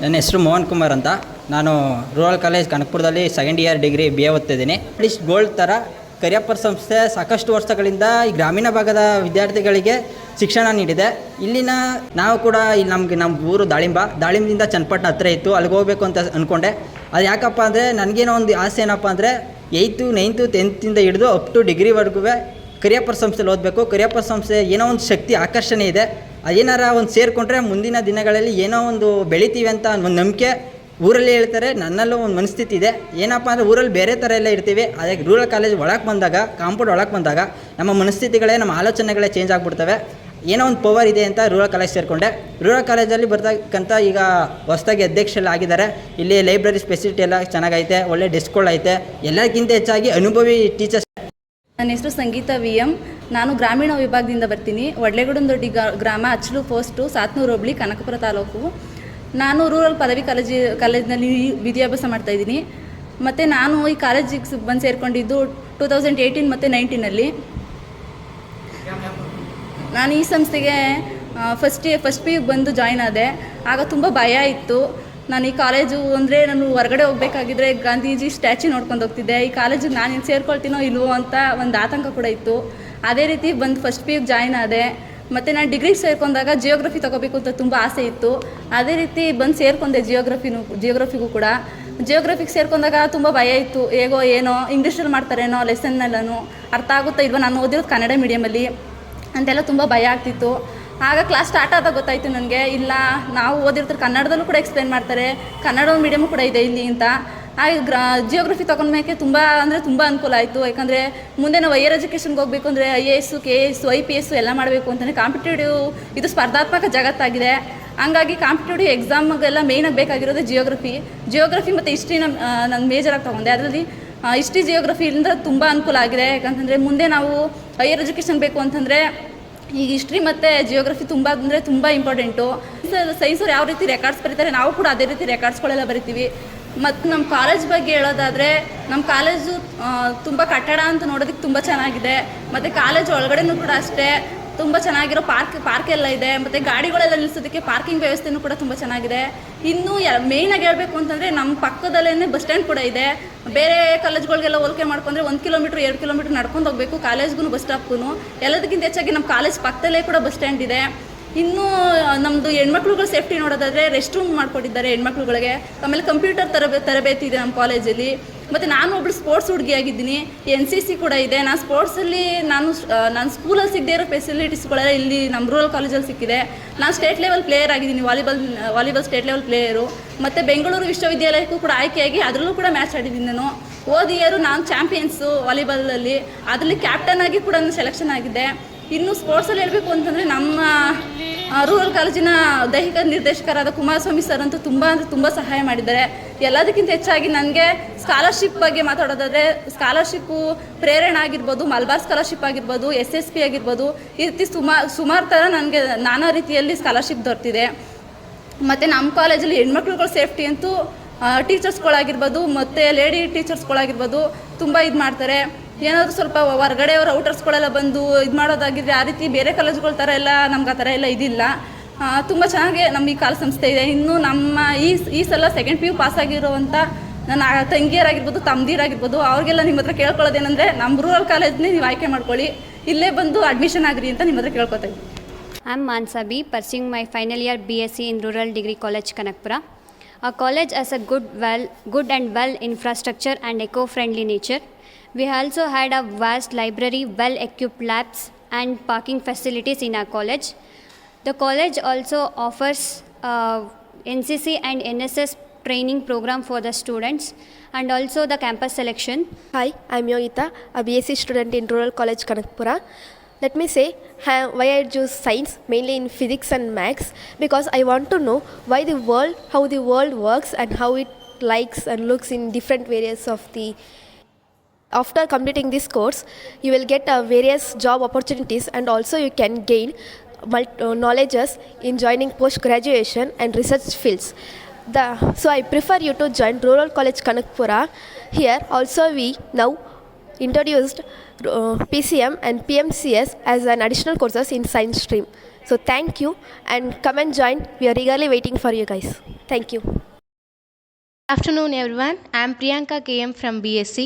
ನನ್ನ ಹೆಸರು ಮೋಹನ್ ಕುಮಾರ್ ಅಂತ. ನಾನು ರೂರಲ್ ಕಾಲೇಜ್ ಕನಕಪುರದಲ್ಲಿ ಸೆಕೆಂಡ್ ಇಯರ್ ಡಿಗ್ರಿ BA ಓದ್ತಿದ್ದೀನಿ. ಅಟ್ಲೀಸ್ಟ್ ಗೋಲ್ಡ್ ಥರ ಕರಿಯಪ್ಪರ್ ಸಂಸ್ಥೆ ಸಾಕಷ್ಟು ವರ್ಷಗಳಿಂದ ಈ ಗ್ರಾಮೀಣ ಭಾಗದ ವಿದ್ಯಾರ್ಥಿಗಳಿಗೆ ಶಿಕ್ಷಣ ನೀಡಿದೆ. ಇಲ್ಲಿನ ನಾವು ಕೂಡ ಇಲ್ಲಿ ನಮ್ಮ ಊರು ದಾಳಿಂಬದಿಂದ ಚನ್ನಪಟ್ಟಣ ಹತ್ತಿರ ಇತ್ತು, ಅಲ್ಲಿಗೆ ಹೋಗಬೇಕು ಅಂತ ಅಂದ್ಕೊಂಡೆ. ಅದು ಯಾಕಪ್ಪ ಅಂದರೆ ನನಗೇನೋ ಒಂದು ಆಸೆ ಏನಪ್ಪ ಅಂದರೆ 8th 9th 10th ಹಿಡಿದು ಅಪ್ ಟು ಡಿಗ್ರಿವರೆಗೂ ಕರಿಯಪ್ಪರ್ ಸಂಸ್ಥೆಲಿ ಓದಬೇಕು. ಕರಿಯಪ್ಪರ್ ಸಂಸ್ಥೆ ಏನೋ ಒಂದು ಶಕ್ತಿ ಆಕರ್ಷಣೆ ಇದೆ, ಅದೇನಾರ ಒಂದು ಸೇರಿಕೊಂಡ್ರೆ ಮುಂದಿನ ದಿನಗಳಲ್ಲಿ ಏನೋ ಒಂದು ಬೆಳಿತೀವಿ ಅಂತ ಒಂದು ನಂಬಿಕೆ ಊರಲ್ಲಿ ಹೇಳ್ತಾರೆ. ನನ್ನಲ್ಲೂ ಒಂದು ಮನಸ್ಥಿತಿ ಇದೆ. ಏನಪ್ಪ ಅಂದರೆ ಊರಲ್ಲಿ ಬೇರೆ ಥರ ಎಲ್ಲ ಇರ್ತೀವಿ, ಅದಕ್ಕೆ ರೂರಲ್ ಕಾಲೇಜ್ ಒಳಗೆ ಬಂದಾಗ, ಕಾಂಪೌಂಡ್ ಒಳಗೆ ಬಂದಾಗ ನಮ್ಮ ಮನಸ್ಥಿತಿಗಳೇ, ನಮ್ಮ ಆಲೋಚನೆಗಳೇ ಚೇಂಜ್ ಆಗಿಬಿಡ್ತವೆ. ಏನೋ ಒಂದು ಪವರ್ ಇದೆ ಅಂತ ರೂರಲ್ ಕಾಲೇಜ್ ಸೇರಿಕೊಂಡೆ. ರೂರಲ್ ಕಾಲೇಜಲ್ಲಿ ಬರ್ತಕ್ಕಂಥ ಈಗ ಹೊಸದಾಗಿ ಅಧ್ಯಕ್ಷರೆಲ್ಲ ಆಗಿದ್ದಾರೆ. ಇಲ್ಲಿ ಲೈಬ್ರರಿ ಫೆಸಿಲಿಟಿ ಎಲ್ಲ ಚೆನ್ನಾಗೈತೆ, ಒಳ್ಳೆ ಡೆಸ್ಕ್ಗಳೈತೆ. ಎಲ್ಲಕ್ಕಿಂತ ಹೆಚ್ಚಾಗಿ ಅನುಭವಿ ಟೀಚರ್ಸ್. ನನ್ನ ಹೆಸರು ಸಂಗೀತ VM. ನಾನು ಗ್ರಾಮೀಣ ವಿಭಾಗದಿಂದ ಬರ್ತೀನಿ. ವಡ್ಲೆಗುಡನದೊಡ್ಡಿ ಗ್ರಾಮ, ಅಚ್ಚಲು ಪೋಸ್ಟು, ಸಾತ್ನೂರು ಹೋಬಳಿ, ಕನಕಪುರ ತಾಲೂಕು. ನಾನು ರೂರಲ್ ಪದವಿ ಕಾಲೇಜಿನಲ್ಲಿ ವಿದ್ಯಾಭ್ಯಾಸ ಮಾಡ್ತಾಯಿದ್ದೀನಿ. ಮತ್ತು ನಾನು ಈ ಕಾಲೇಜಿಗೆ ಬಂದು ಸೇರಿಕೊಂಡಿದ್ದು 2018 ಮತ್ತು 19ನಲ್ಲಿ. ನಾನು ಈ ಸಂಸ್ಥೆಗೆ ಫಸ್ಟ್ PU ಬಂದು ಜಾಯ್ನ್ ಆದೆ. ಆಗ ತುಂಬ ಭಯ ಇತ್ತು. ನಾನು ಈ ಕಾಲೇಜು ಅಂದರೆ ನಾನು ಹೊರಗಡೆ ಹೋಗಬೇಕಾಗಿದ್ರೆ ಗಾಂಧೀಜಿ ಸ್ಟ್ಯಾಚ್ಯೂ ನೋಡ್ಕೊಂಡು ಹೋಗ್ತಿದ್ದೆ. ಈ ಕಾಲೇಜಿಗೆ ನಾನು ಸೇರ್ಕೊಳ್ತೀನೋ ಇಲ್ವೋ ಅಂತ ಒಂದು ಆತಂಕ ಕೂಡ ಇತ್ತು. ಅದೇ ರೀತಿ ಬಂದು ಫಸ್ಟ್ PU ಜಾಯ್ನ್ ಆದೆ. ಮತ್ತು ನಾನು ಡಿಗ್ರಿಗೆ ಸೇರ್ಕೊಂಡಾಗ ಜಿಯೋಗ್ರಫಿ ತೊಗೋಬೇಕು ಅಂತ ತುಂಬ ಆಸೆ ಇತ್ತು. ಅದೇ ರೀತಿ ಬಂದು ಸೇರ್ಕೊಂಡೆ ಜಿಯೋಗ್ರಫಿಗೂ ಕೂಡ. ಜಿಯೋಗ್ರಫಿಗೆ ಸೇರ್ಕೊಂಡಾಗ ತುಂಬ ಭಯ ಇತ್ತು, ಹೇಗೋ ಏನೋ ಇಂಗ್ಲೀಷಲ್ಲಿ ಮಾಡ್ತಾರೇನೋ ಲೆಸನ್ನೆಲ್ಲನೂ ಅರ್ಥ ಆಗುತ್ತಾ ಇಲ್ವೋ, ನಾನು ಓದಿರೋದು ಕನ್ನಡ ಮೀಡಿಯಮಲ್ಲಿ ಅಂತೆಲ್ಲ ತುಂಬ ಭಯ ಆಗ್ತಿತ್ತು. ಆಗ ಕ್ಲಾಸ್ ಸ್ಟಾರ್ಟ್ ಆದಾಗ ಗೊತ್ತಾಯಿತು ನನಗೆ, ಇಲ್ಲ ನಾವು ಓದಿರ್ತಾರೆ ಕನ್ನಡದಲ್ಲೂ ಕೂಡ ಎಕ್ಸ್ಪ್ಲೇನ್ ಮಾಡ್ತಾರೆ, ಕನ್ನಡ ಮೀಡಿಯಮು ಕೂಡ ಇದೆ ಇಲ್ಲಿ ಅಂತ. ಹಾಗೆ ಜಿಯೋಗ್ರಫಿ ತೊಗೊಂಡ್ಮೇಲೆ ತುಂಬ ಅನುಕೂಲ ಆಯಿತು. ಯಾಕಂದರೆ ಮುಂದೆ ನಾವು ಹೈಯರ್ ಎಜುಕೇಷನ್ಗೆ ಹೋಗಬೇಕು ಅಂದರೆ IAS KS IPS ಎಲ್ಲ ಮಾಡಬೇಕು ಅಂತಲೇ ಕಾಂಪಿಟೇಟಿವ್ ಇದು ಸ್ಪರ್ಧಾತ್ಮಕ ಜಗತ್ತಾಗಿದೆ. ಹಂಗಾಗಿ ಕಾಂಪಿಟೇಟಿವ್ ಎಕ್ಸಾಮ್ಗೆಲ್ಲ ಮೇಯ್ನಾಗಿ ಬೇಕಾಗಿರೋದು ಜಿಯೋಗ್ರಫಿ ಮತ್ತು ಹಿಸ್ಟ್ರಿ ನಾನು ಮೇಜರಾಗಿ ತೊಗೊಂಡೆ. ಅದರಲ್ಲಿ ಹಿಸ್ಟ್ರಿ ಜಿಯೋಗ್ರಫಿಯಿಂದ ತುಂಬ ಅನುಕೂಲ ಆಗಿದೆ. ಯಾಕಂತಂದರೆ ಮುಂದೆ ನಾವು ಹೈಯರ್ ಎಜುಕೇಷನ್ ಬೇಕು ಅಂತಂದರೆ ಈಗ ಹಿಸ್ಟ್ರಿ ಮತ್ತು ಜಿಯೋಗ್ರಫಿ ತುಂಬ ಇಂಪಾರ್ಟೆಂಟು. ಸೈನ್ಸವ್ರು ಯಾವ ರೀತಿ ರೆಕಾರ್ಡ್ಸ್ ಬರೀತಾರೆ, ನಾವು ಕೂಡ ಅದೇ ರೀತಿ ರೆಕಾರ್ಡ್ಸ್ಗಳೆಲ್ಲ ಬರಿತೀವಿ. ಮತ್ತು ನಮ್ಮ ಕಾಲೇಜ್ ಬಗ್ಗೆ ಹೇಳೋದಾದರೆ, ನಮ್ಮ ಕಾಲೇಜು ತುಂಬ ಕಟ್ಟಡ ಅಂತ ನೋಡೋದಕ್ಕೆ ತುಂಬ ಚೆನ್ನಾಗಿದೆ. ಮತ್ತು ಕಾಲೇಜ್ ಒಳಗಡೆನೂ ಕೂಡ ಅಷ್ಟೇ ತುಂಬ ಚೆನ್ನಾಗಿರೋ ಪಾರ್ಕ್ ಎಲ್ಲ ಇದೆ. ಮತ್ತು ಗಾಡಿಗಳೆಲ್ಲ ನಿಲ್ಲಿಸೋದಕ್ಕೆ ಪಾರ್ಕಿಂಗ್ ವ್ಯವಸ್ಥೆನೂ ಕೂಡ ತುಂಬ ಚೆನ್ನಾಗಿದೆ. ಇನ್ನೂ ಮೇಯ್ನಾಗಿ ಹೇಳಬೇಕು ಅಂತಂದರೆ ನಮ್ಮ ಪಕ್ಕದಲ್ಲೇ ಬಸ್ ಸ್ಟ್ಯಾಂಡ್ ಕೂಡ ಇದೆ. ಬೇರೆ ಕಾಲೇಜ್ಗಳಿಗೆಲ್ಲ ಹೋಲಿಕೆ ಮಾಡ್ಕೊಂಡ್ರೆ 1 ಕಿಲೋಮೀಟ್ರ್ 2 ಕಿಲೋಮೀಟ್ರ್ ನಡ್ಕೊಂಡು ಹೋಗಬೇಕು ಕಾಲೇಜ್ಗೂ ಬಸ್ ಸ್ಟಾಪ್ಗೂ. ಎಲ್ಲದಕ್ಕಿಂತ ಹೆಚ್ಚಾಗಿ ನಮ್ಮ ಕಾಲೇಜ್ ಪಕ್ಕದಲ್ಲೇ ಕೂಡ ಬಸ್ ಸ್ಟ್ಯಾಂಡ್ ಇದೆ. ಇನ್ನೂ ನಮ್ಮದು ಹೆಣ್ಮಕ್ಳುಗಳ ಸೇಫ್ಟಿ ನೋಡೋದಾದರೆ ರೆಸ್ಟ್ ರೂಮ್ ಮಾಡಿಕೊಟ್ಟಿದ್ದಾರೆ ಹೆಣ್ಮಕ್ಳುಗಳಿಗೆ. ಆಮೇಲೆ ಕಂಪ್ಯೂಟರ್ ತರಬೇತಿ ಇದೆ ನಮ್ಮ ಕಾಲೇಜಲ್ಲಿ. ಮತ್ತು ನಾನು ಒಬ್ಬಳು ಸ್ಪೋರ್ಟ್ಸ್ ಹುಡುಗಿಯಾಗಿದ್ದೀನಿ. NCC ಕೂಡ ಇದೆ. ನಾನು ಸ್ಪೋರ್ಟ್ಸಲ್ಲಿ ನಾನು ಸ್ಕೂಲಲ್ಲಿ ಸಿಗದೇ ಇರೋ ಫೆಸಿಲಿಟೀಸ್ಗಳೆಲ್ಲ ಇಲ್ಲಿ ನಮ್ಮ ರೂರಲ್ ಕಾಲೇಜಲ್ಲಿ ಸಿಕ್ಕಿದೆ. ನಾನು ಸ್ಟೇಟ್ ಲೆವೆಲ್ ಪ್ಲೇಯರ್ ಆಗಿದ್ದೀನಿ, ವಾಲಿಬಾಲ್ ಸ್ಟೇಟ್ ಲೆವೆಲ್ ಪ್ಲೇಯರು. ಮತ್ತು ಬೆಂಗಳೂರು ವಿಶ್ವವಿದ್ಯಾಲಯಕ್ಕೂ ಕೂಡ ಆಯ್ಕೆಯಾಗಿ ಅದರಲ್ಲೂ ಕೂಡ ಮ್ಯಾಚ್ ಆಡಿದ್ದೀನಿ ನಾನು. ನಾನು ಚಾಂಪಿಯನ್ಸು ವಾಲಿಬಾಲಲ್ಲಿ, ಅದರಲ್ಲಿ ಕ್ಯಾಪ್ಟನ್ ಆಗಿ ಕೂಡ ನಾನು ಸೆಲೆಕ್ಷನ್ ಆಗಿದ್ದೆ. ಇನ್ನು ಸ್ಪೋರ್ಟ್ಸಲ್ಲಿ ಹೇಳಬೇಕು ಅಂತಂದರೆ ನಮ್ಮ ರೂರಲ್ ಕಾಲೇಜಿನ ದೈಹಿಕ ನಿರ್ದೇಶಕರಾದ ಕುಮಾರಸ್ವಾಮಿ ಸರ್ ಅಂತೂ ತುಂಬ ಸಹಾಯ ಮಾಡಿದ್ದಾರೆ. ಎಲ್ಲದಕ್ಕಿಂತ ಹೆಚ್ಚಾಗಿ ನನಗೆ ಸ್ಕಾಲರ್ಶಿಪ್ ಬಗ್ಗೆ ಮಾತಾಡೋದಾದರೆ, ಸ್ಕಾಲರ್ಶಿಪ್ಪು ಪ್ರೇರಣೆ ಆಗಿರ್ಬೋದು, ಮಲ್ಬಾರ್ ಸ್ಕಾಲರ್ಶಿಪ್ ಆಗಿರ್ಬೋದು, SSP ಆಗಿರ್ಬೋದು, ಈ ರೀತಿ ಸುಮಾರು ಥರ ನನಗೆ ನಾನಾ ರೀತಿಯಲ್ಲಿ ಸ್ಕಾಲರ್ಶಿಪ್ ದೊರೆತಿದೆ. ಮತ್ತು ನಮ್ಮ ಕಾಲೇಜಲ್ಲಿ ಹೆಣ್ಮಕ್ಳುಗಳ ಸೇಫ್ಟಿ ಅಂತೂ ಟೀಚರ್ಸ್ಗಳಾಗಿರ್ಬೋದು ಮತ್ತು ಲೇಡಿ ಟೀಚರ್ಸ್ಗಳಾಗಿರ್ಬೋದು ತುಂಬ ಇದು ಮಾಡ್ತಾರೆ. ಏನಾದರೂ ಸ್ವಲ್ಪ ಹೊರಗಡೆಯವರು ಔಟರ್ಸ್ಗಳೆಲ್ಲ ಬಂದು ಇದು ಮಾಡೋದಾಗಿದ್ರೆ ಆ ರೀತಿ ಬೇರೆ ಕಾಲೇಜ್ಗಳ ಥರ ಎಲ್ಲ ನಮ್ಗೆ ಆ ಥರ ಎಲ್ಲ ಇದಿಲ್ಲ. ತುಂಬ ಚೆನ್ನಾಗಿ ನಮ್ಮ ಈ ಸಂಸ್ಥೆ ಇದೆ. ಇನ್ನು ನಮ್ಮ ಈ ಸಲ ಸೆಕೆಂಡ್ PU ಪಾಸಾಗಿರುವಂಥ ನನ್ನ ತಂಗಿಯರಾಗಿರ್ಬೋದು, ತಮ್ಮದಿರಾಗಿರ್ಬೋದು, ಅವ್ರಿಗೆಲ್ಲ ನಿಮ್ಮ ಹತ್ರ ಕೇಳ್ಕೊಳ್ಳೋದೇನೆಂದರೆ, ನಮ್ಮ ರೂರಲ್ ಕಾಲೇಜ್ನೇ ನೀವು ಆಯ್ಕೆ ಮಾಡ್ಕೊಳ್ಳಿ, ಇಲ್ಲೇ ಬಂದು ಅಡ್ಮಿಷನ್ ಆಗಿರಿ ಅಂತ ನಿಮ್ಮ ಹತ್ರ ಕೇಳ್ಕೊತಾ ಇದ್ದೀನಿ. I am Mansa B, pursuing my final year BSc in Rural Degree College, Kanakpura. Our college has a good and well infrastructure and eco-friendly nature. We also had a vast library, well-equipped labs and parking facilities in our college. The college also offers NCC and NSS training program for the students and also the campus selection. Hi, I'm Yogita, a BSc student in Rural College, Kanakpura. Let me say why I choose science, mainly in physics and maths, because I want to know how the world works and how it likes and looks in different areas of the. After completing this course, you will get various job opportunities and also you can gain knowledges in joining post-graduation and research fields. So I prefer you to join Rural College Kanakpura. Here also we now introduced PCM and PMCS as an additional courses in science stream. So thank you and come and join. We are eagerly waiting for you guys. Thank you. Afternoon everyone, I am Priyanka KM from BSc.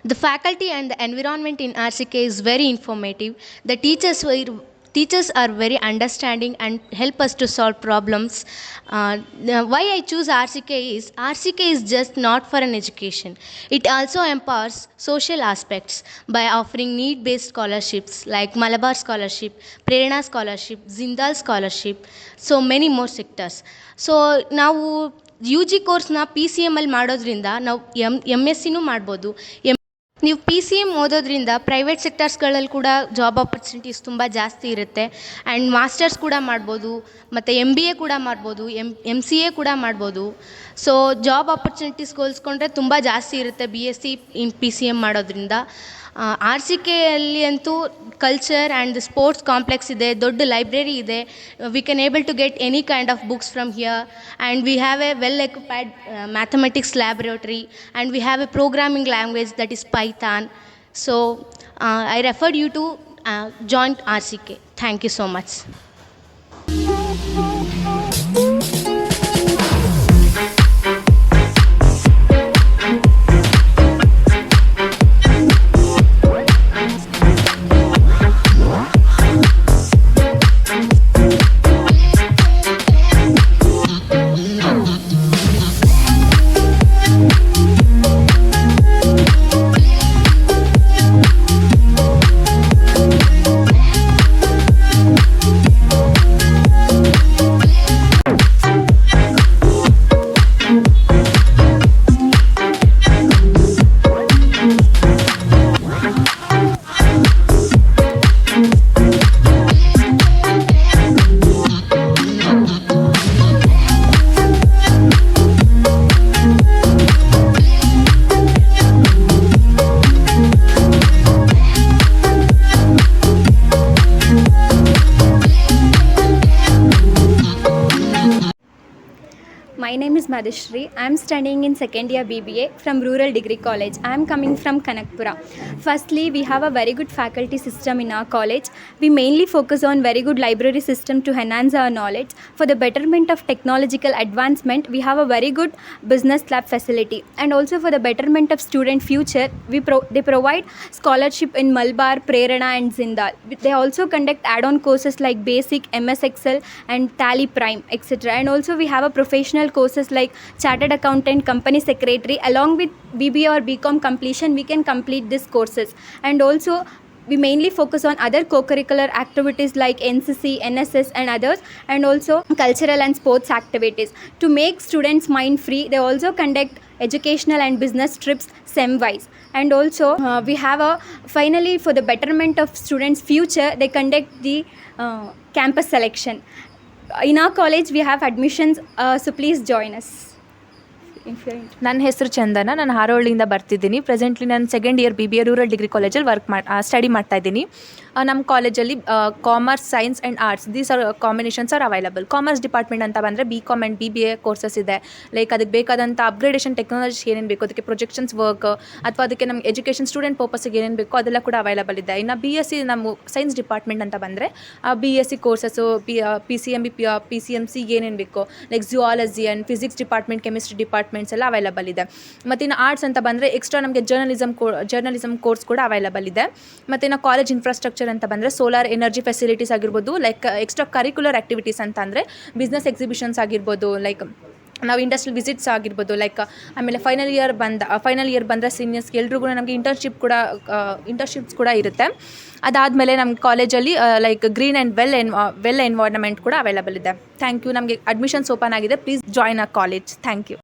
The faculty and the environment in RCK is very informative. The teachers are very understanding and help us to solve problems. Why I choose RCK is just not for an education. It also empowers social aspects by offering need-based scholarships like Malabar Scholarship, Prerana Scholarship, Zindal Scholarship, so many more sectors. So ನಾವು U G ಕೋರ್ಸ್ನ P C ಎಮ್ಮಲ್ಲಿ ಮಾಡೋದ್ರಿಂದ ನಾವು M S ಸಿನೂ ಮಾಡ್ಬೋದು. ನೀವು P C M ಓದೋದ್ರಿಂದ private ಸೆಕ್ಟರ್ಸ್ಗಳಲ್ಲಿ ಕೂಡ job opportunities ತುಂಬ ಜಾಸ್ತಿ ಇರುತ್ತೆ. ಆ್ಯಂಡ್ ಮಾಸ್ಟರ್ಸ್ ಕೂಡ ಮಾಡ್ಬೋದು, ಮತ್ತು MBA ಕೂಡ ಮಾಡ್ಬೋದು, MCA ಕೂಡ ಮಾಡ್ಬೋದು. ಸೊ ಜಾಬ್ ಆಪರ್ಚುನಿಟೀಸ್ ಹೋಲಿಸ್ಕೊಂಡ್ರೆ ತುಂಬ ಜಾಸ್ತಿ ಇರುತ್ತೆ BSc ಇನ್ PCM ಮಾಡೋದ್ರಿಂದ. RCKಯಲ್ಲಿ ಅಂತೂ ಕಲ್ಚರ್ ಆ್ಯಂಡ್ ಸ್ಪೋರ್ಟ್ಸ್ ಕಾಂಪ್ಲೆಕ್ಸ್ ಇದೆ, ದೊಡ್ಡ ಲೈಬ್ರರಿ ಇದೆ. We can able to get any kind of books from here, and we have a well equipped mathematics laboratory, and we have a programming language that is Python. So I referred you to join RCK. Thank you so much. My name is Madhushree. I am studying in second year BBA from Rural Degree College. I am coming from Kanakpura. Firstly, we have a very good faculty system in our college. We mainly focus on very good library system to enhance our knowledge. For the betterment of technological advancement, we have a very good business lab facility. And also for the betterment of student future, they provide scholarship in Malabar, Prerana and Zindal. They also conduct add-on courses like Basic, MS Excel and Tally Prime, etc. And also we have a professional courses like Chartered Accountant, Company Secretary. Along with BBA or BCom completion, we can complete these courses. And also we mainly focus on other co-curricular activities like NCC, NSS and others, and also cultural and sports activities. To make students mind free, they also conduct educational and business trips SEM-wise. And also we have finally for the betterment of students' future, they conduct the campus selection. In our college we have admissions, so please join us. ನನ್ನ ಹೆಸರು ಚಂದನ, ನಾನು ಹಾರೋಹಳ್ಳಿಯಿಂದ ಬರ್ತಿದ್ದೀನಿ. Presently ನಾನು second year BBA rural degree ಕಾಲೇಜಲ್ಲಿ study ಮಾಡ್ತಾಯಿದ್ದೀನಿ. ನಮ್ಮ ಕಾಲೇಜಲ್ಲಿ commerce, science and arts these are combinations are available. Commerce department ಅಂತ ಬಂದರೆ BCom ಆ್ಯಂಡ್ BBA ಕೋರ್ಸಸ್ ಇದೆ. ಲೈಕ್ ಅದಕ್ಕೆ ಬೇಕಾದಂಥ ಅಪ್ಗ್ರೇಡೇಷನ್ ಟೆಕ್ನಾಲಜಿ ಏನೇನು ಬೇಕು, ಅದಕ್ಕೆ ಪ್ರೊಜೆಕ್ಷನ್ಸ್ ವರ್ಕ್ ಅಥವಾ ಅದಕ್ಕೆ ನಮ್ಗೆ ಎಜುಕೇಷನ್ ಸ್ಟೂಡೆಂಟ್ ಪರ್ಪಸ್ಸಿಗೆ ಏನೇನು ಬೇಕೋ ಅದೆಲ್ಲ ಕೂಡ ಅವೈಲಬಲ್ ಇದೆ. ಇನ್ನು BSc ನಮ್ಮ ಸೈನ್ಸ್ ಡಿಪಾರ್ಟ್ಮೆಂಟ್ ಅಂತ ಬಂದರೆ BSc ಕೋರ್ಸಸ್ಸು PCMB, PCMC ಏನೇನು ಬೇಕೋ like geology and physics department, chemistry departments ಎಲ್ಲ ಅವೈಲಬಲ್ ಇದೆ. ಮತ್ತು ಇನ್ನು ಆರ್ಟ್ಸ್ ಅಂತ ಬಂದರೆ ಎಕ್ಸ್ಟ್ರಾ ನಮಗೆ ಜರ್ನಲಿಸಮ್ ಕೋರ್ಸ್ ಕೂಡ ಅವೈಲಬಲ್ ಇದೆ. ಮತ್ತು ಇನ್ನು ಕಾಲೇಜ್ ಇನ್ಫ್ರಾಸ್ಟ್ರಕ್ಚರ್ ಅಂತ ಬಂದರೆ ಸೋಲಾರ್ ಎನರ್ಜಿ ಫೆಸಿಲಿಟೀಸ್ ಆಗಿರ್ಬೋದು, ಲೈಕ್ ಎಕ್ಸ್ಟ್ರಾ ಕರಿಕ್ಯುಲರ್ ಆ್ಯಕ್ಟಿವಿಟೀಸ್ ಅಂತ ಅಂದರೆ ಬಿಸ್ನೆಸ್ ಎಕ್ಸಿಬಿಷನ್ಸ್ ಆಗಿರ್ಬೋದು, ಲೈಕ್ ನಾವು ಇಂಡಸ್ಟ್ರಿಯಲ್ ವಿಸಿಟ್ಸ್ ಆಗಿರ್ಬೋದು. ಲೈಕ್ ಆಮೇಲೆ ಫೈನಲ್ ಇಯರ್ ಬಂದರೆ ಸೀನಿಯರ್ಸ್ಗೆ ಎಲ್ರಿಗೂ ನಮಗೆ ಇಂಟರ್ನ್ಶಿಪ್ಸ್ ಕೂಡ ಇರುತ್ತೆ. ಅದಾದಮೇಲೆ ನಮ್ಮ ಕಾಲೇಜಲ್ಲಿ like green and well environment ಕೂಡ ಅವೈಲಬಲ್ ಇದೆ. Thank you. ನಮಗೆ ಅಡ್ಮಿಷನ್ಸ್ ಓಪನ್ ಆಗಿದೆ. Please join a college. Thank you.